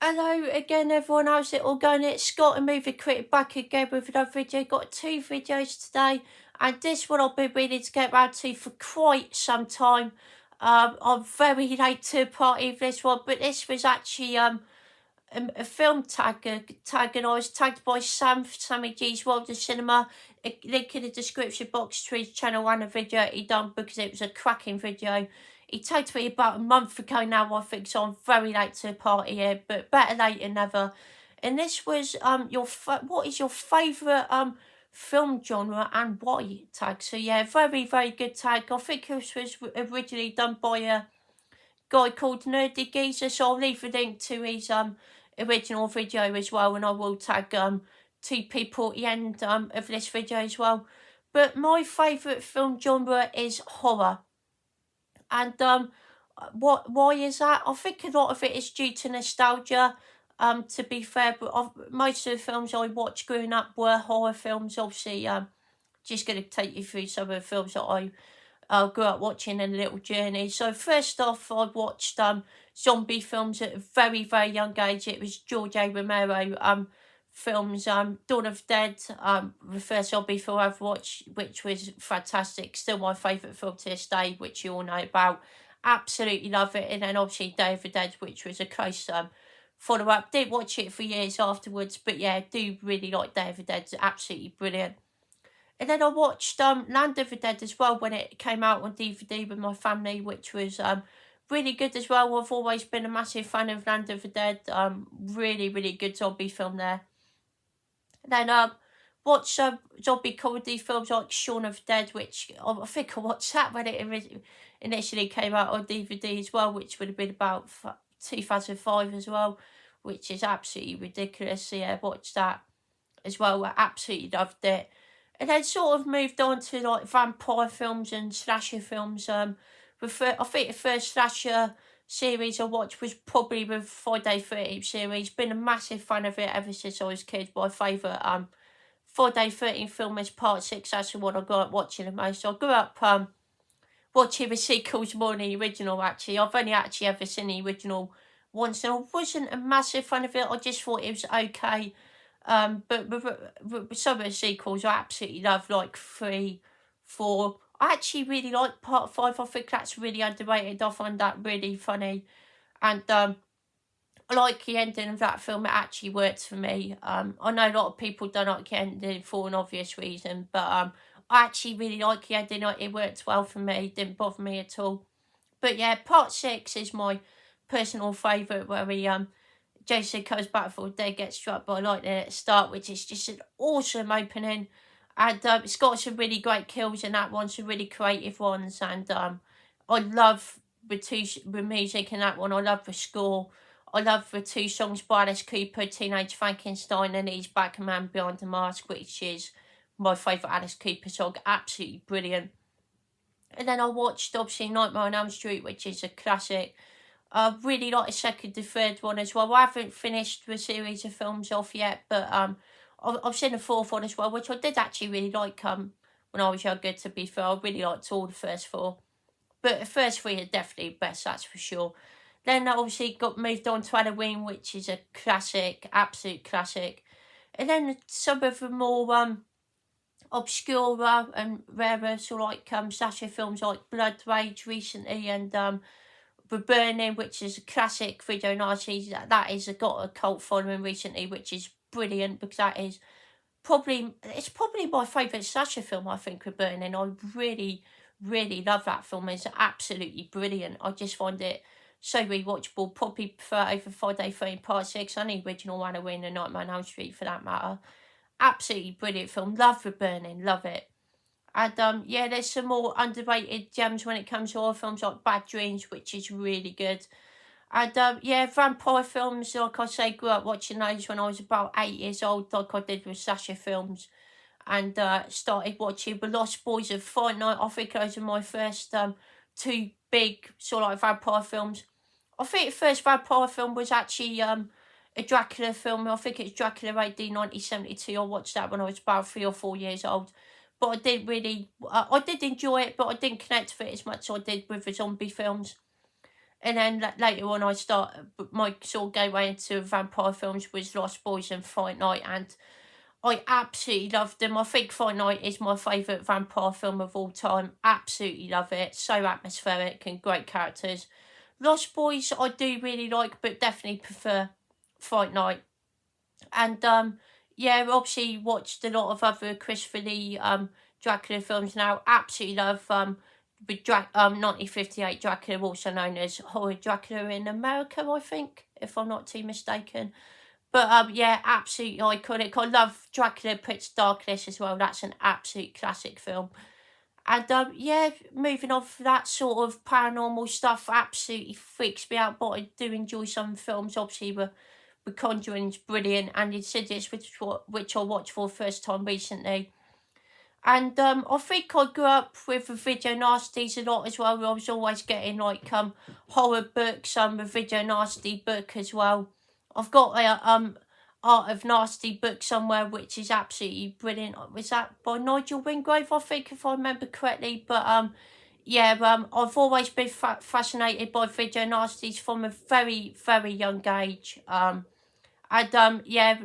Hello again, everyone. How's it all going? It's Scott, a movie critic, back again with another video. Got two videos today, and this one I've been meaning to get around to for quite some time. I'm very late to the party with this one, but this was actually a film tag, and I was tagged by Sammy G's World of Cinema. A link in the description box to his channel and a video he done because it was a cracking video. He tagged me about a month ago now, I think, so I'm very late to the party here, but better late than never. And this was what is your favourite film genre and why tag? So yeah, very good tag. I think this was originally done by a guy called Nerdy Geezer, so I'll leave a link to his original video as well, and I will tag two people at the end of this video as well. But my favourite film genre is horror. And why is that? I think a lot of it is due to nostalgia. To be fair, but most of the films I watched growing up were horror films. Obviously, just going to take you through some of the films that I grew up watching in a little journey. So first off, I watched zombie films at a very young age. It was George A. Romero films. Dawn of the Dead, the first zombie film I've watched, which was fantastic. Still my favourite film to this day, which you all know about. Absolutely love it. And then obviously Day of the Dead, which was a close follow up. Didn't watch it for years afterwards, but yeah, I do really like Day of the Dead. It's absolutely brilliant. And then I watched Land of the Dead as well when it came out on DVD with my family, which was really good as well. I've always been a massive fan of Land of the Dead. Really good zombie film there. And then watched zombie comedy films like Shaun of the Dead, which I think I watched that when it initially came out on DVD as well, which would have been about 2005 as well, which is absolutely ridiculous. So yeah, watched that as well. I absolutely loved it. And then sort of moved on to like vampire films and slasher films. I think the first slasher series I watched was probably the Friday 13th series. Been a massive fan of it ever since I was a kid. My favourite Friday 13th film is Part 6. That's the one I grew up watching the most. I grew up watching the sequels more than the original, actually. I've only actually ever seen the original once, and I wasn't a massive fan of it. I just thought it was okay. But some of the sequels I absolutely love, like 3, 4. I actually really like Part 5. I think that's really underrated. I find that really funny. And I like the ending of that film. It actually works for me. I know a lot of people don't like the ending for an obvious reason, but I actually really like the ending. It worked well for me. It didn't bother me at all. But yeah, Part 6 is my personal favourite, where Jason comes back for a day, gets struck by lightning at the start, which is just an awesome opening. And it's got some really great kills in that one, some really creative ones. And I love the music in that one. I love the score. I love the two songs by Alice Cooper, Teenage Frankenstein and He's Back, a Man Behind the Mask, which is my favourite Alice Cooper song. Absolutely brilliant. And then I watched, obviously, Nightmare on Elm Street, which is a classic. I really like the second and third one as well. I haven't finished the series of films off yet, but I've seen the fourth one as well, which I did actually really like when I was younger, to be fair. I really liked all the first four. But the first three are definitely best, that's for sure. Then I obviously got moved on to Halloween, which is a classic, absolute classic. And then some of the more obscure and rarer sort of like slasher films like Blood Rage recently, and The Burning, which is a classic video Nazis. That is got a cult following recently, which is brilliant because it's probably my favourite slasher film. I think The Burning. I really love that film. It's absolutely brilliant. I just find it so rewatchable. Probably prefer over Friday 13 Part 6 and the original Halloween and Nightmare on Elm Street for that matter. Absolutely brilliant film. Love The Burning. Love it. And yeah, there's some more underrated gems when it comes to horror films like Bad Dreams, which is really good. And yeah, vampire films, like I say, grew up watching those when I was about 8 years old, like I did with slasher films. And started watching The Lost Boys of Fright Night. I think those are my first two big sort of like vampire films. I think the first vampire film was actually a Dracula film. I think it's Dracula AD 1972. I watched that when I was about 3 or 4 years old. But I didn't really, I did enjoy it, but I didn't connect with it as much as I did with the zombie films. And then later on, I started my sort of gateway into vampire films was Lost Boys and Fight Night, and I absolutely loved them. I think Fight Night is my favourite vampire film of all time. Absolutely love it. So atmospheric and great characters. Lost Boys I do really like, but definitely prefer Fight Night. And yeah, obviously watched a lot of other Christopher Lee Dracula films now. Absolutely love with 1958 Dracula, also known as Horror Dracula in America, I think, if I'm not too mistaken. But yeah, absolutely iconic. I love Dracula Prince Darkness as well. That's an absolute classic film. And yeah, moving on from that sort of paranormal stuff absolutely freaks me out, but I do enjoy some films. Obviously, the Conjuring's brilliant, and Insidious, which I watched for the first time recently. And I think I grew up with the video nasties a lot as well. I was always getting like horror books, a video nasty book as well. I've got a Art of Nasty book somewhere, which is absolutely brilliant. Was that by Nigel Wingrove, I think, if I remember correctly? But yeah, I've always been fascinated by video nasties from a very, very young age. And yeah,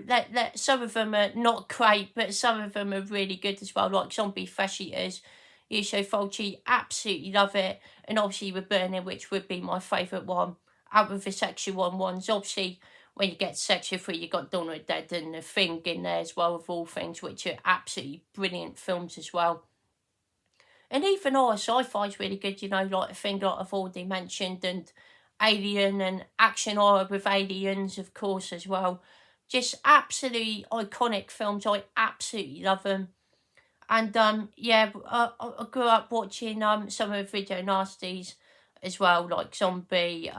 some of them are not great, but some of them are really good as well, like Zombie Flesh Eaters. Yusho Fulci, absolutely love it. And obviously with Burning, which would be my favourite one. Out of the sexual ones, obviously when you get sexual free, you got Dawn of the Dead and The Thing in there as well, of all things, which are absolutely brilliant films as well. And even horror sci-fi is really good, you know, like The Thing, like I've already mentioned, and Alien and action horror with aliens, of course, as well. Just absolutely iconic films. I absolutely love them. And yeah, I grew up watching some of the video nasties as well, like Zombie.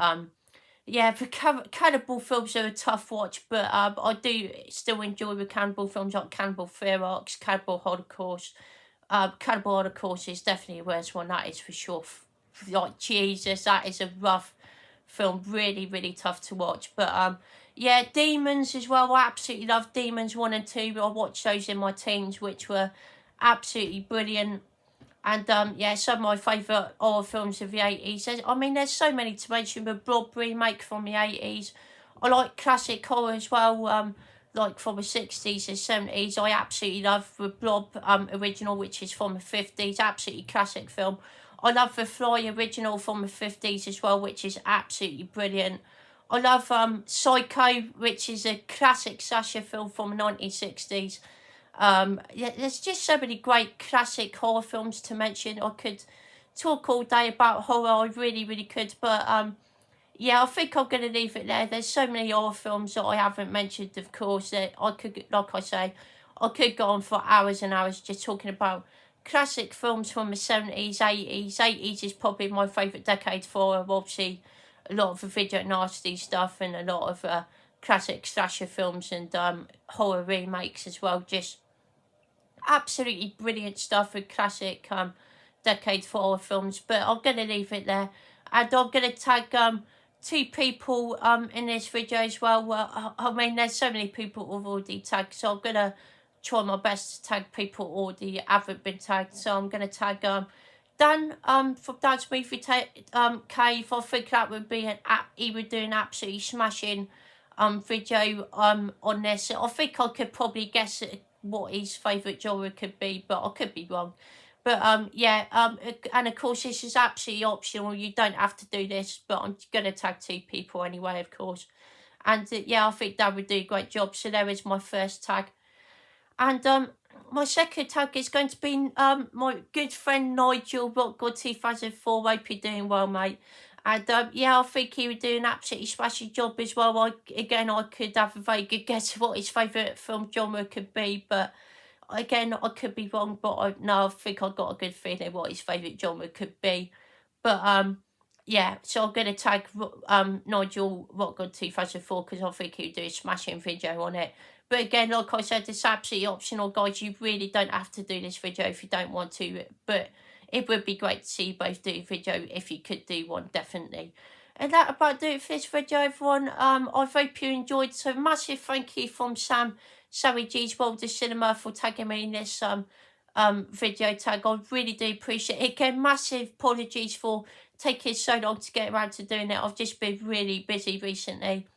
Yeah, the cannibal films are a tough watch, but I do still enjoy the cannibal films like Cannibal Fear Arcs, Cannibal Holocaust. Cannibal Holocaust is definitely the worst one, that is for sure. Like, Jesus, that is a rough film, really, really tough to watch. But yeah, Demons as well. I absolutely love Demons 1 and 2. I watched those in my teens, which were absolutely brilliant. And yeah, some of my favourite horror films of the 80s. I mean, there's so many to mention. The Blob remake from the 80s. I like classic horror as well, like from the 60s and 70s. I absolutely love the Blob original, which is from the 50s. Absolutely classic film. I love the Fly original from the 50s as well, which is absolutely brilliant. I love Psycho, which is a classic slasher film from the 1960s. Yeah, there's just so many great classic horror films to mention. I could talk all day about horror, I really, really could. But yeah, I think I'm going to leave it there. There's so many horror films that I haven't mentioned, of course, that I could, like I say, I could go on for hours and hours just talking about classic films from the 70s, 80s. 80s is probably my favourite decade for obviously a lot of the video nasty stuff and a lot of classic slasher films and horror remakes as well. Just absolutely brilliant stuff with classic decade for horror films. But I'm going to leave it there. And I'm going to tag two people in this video as well. Well, I mean, there's so many people who've already tagged, so I'm going to try my best to tag people already haven't been tagged. So I'm going to tag Dan from Dan's Movie Cave. I think that would be he would do an absolutely smashing video on this. I think I could probably guess what his favourite genre could be, but I could be wrong. But yeah, and of course this is absolutely optional. You don't have to do this, but I'm gonna tag two people anyway, of course. And yeah, I think that would do a great job. So there is my first tag, and my second tag is going to be my good friend Nigel, Rockgod 2004. Hope you're doing well, mate. And yeah, I think he would do an absolutely smashing job as well. I could have a very good guess of what his favourite film genre could be, but again, I could be wrong. But I think I got a good feeling what his favourite genre could be. But yeah, so I'm going to tag Nigel Rockgod 2004 because I think he'd do a smashing video on it. But again, like I said, it's absolutely optional, guys. You really don't have to do this video if you don't want to. But it would be great to see you both do a video if you could do one, definitely. And that about do it for this video, everyone. I hope you enjoyed. So massive thank you from Sammy G's World of Cinema for tagging me in this video tag. I really do appreciate it. Again, massive apologies for taking so long to get around to doing it. I've just been really busy recently.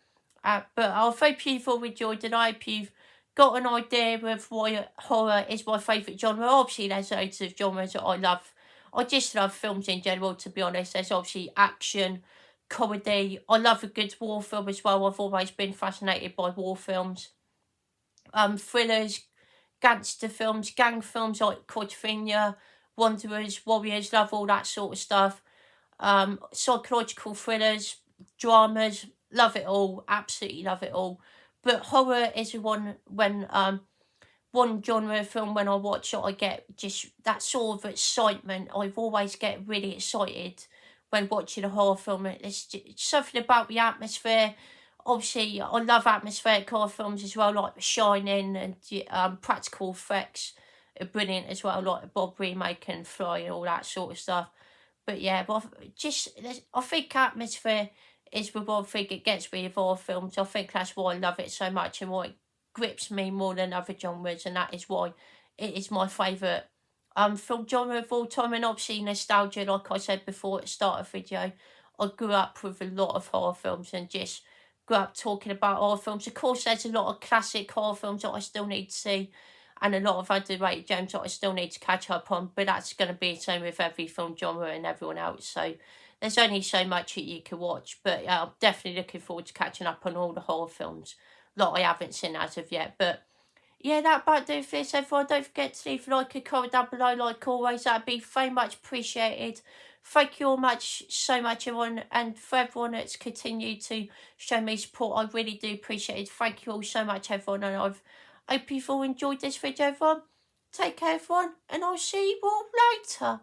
But I hope you've all enjoyed it. I hope you've got an idea of why horror is my favourite genre. Obviously, there's loads of genres that I love. I just love films in general, to be honest. There's obviously action, comedy. I love a good war film as well. I've always been fascinated by war films. Thrillers, gangster films, gang films like Quadrophenia, Wanderers, Warriors, love all that sort of stuff. Psychological thrillers, dramas, love it all, absolutely love it all. But horror is the one genre of film when I watch it, I get just that sort of excitement. I always get really excited when watching a horror film. It's just something about the atmosphere. Obviously, I love atmospheric horror films as well, like The Shining, and practical effects are brilliant as well, like the Bob remake and Fly and all that sort of stuff. But yeah, but I think atmosphere is the one thing it gets me of horror films. I think that's why I love it so much and why it grips me more than other genres, and that is why it is my favourite film genre of all time. And obviously nostalgia, like I said before at the start of the video, I grew up with a lot of horror films and just grew up talking about horror films. Of course, there's a lot of classic horror films that I still need to see, and a lot of underrated gems that I still need to catch up on, but that's going to be the same with every film genre and everyone else. So there's only so much that you can watch, but I'm definitely looking forward to catching up on all the horror films that I haven't seen as of yet. But yeah, that about do for this, everyone. Don't forget to leave a like and comment down below, like always. That'd be very much appreciated. Thank you all so much, everyone, and for everyone that's continued to show me support. I really do appreciate it. Thank you all so much, everyone, and I hope you've all enjoyed this video, everyone. Take care, everyone, and I'll see you all later.